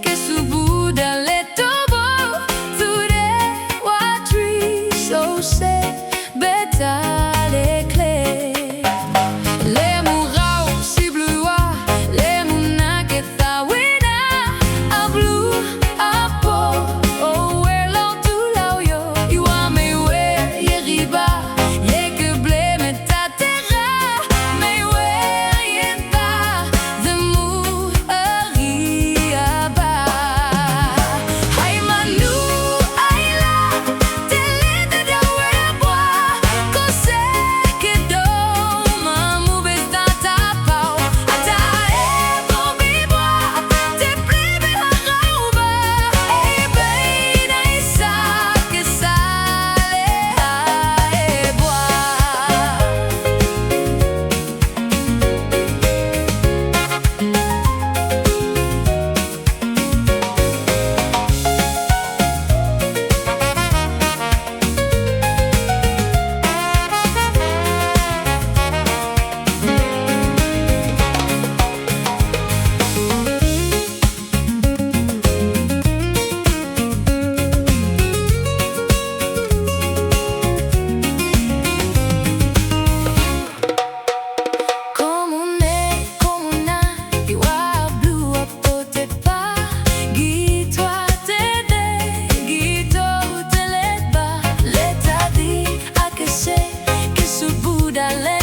che su Buddha le tobo Ture watri so se beta le clés Le mourao si blua Le muna que ta wina A blue a po Oh where long to lao yo You are me where ye riba Ye que ble me ta terra Me where ye ta The mou que su Buddha le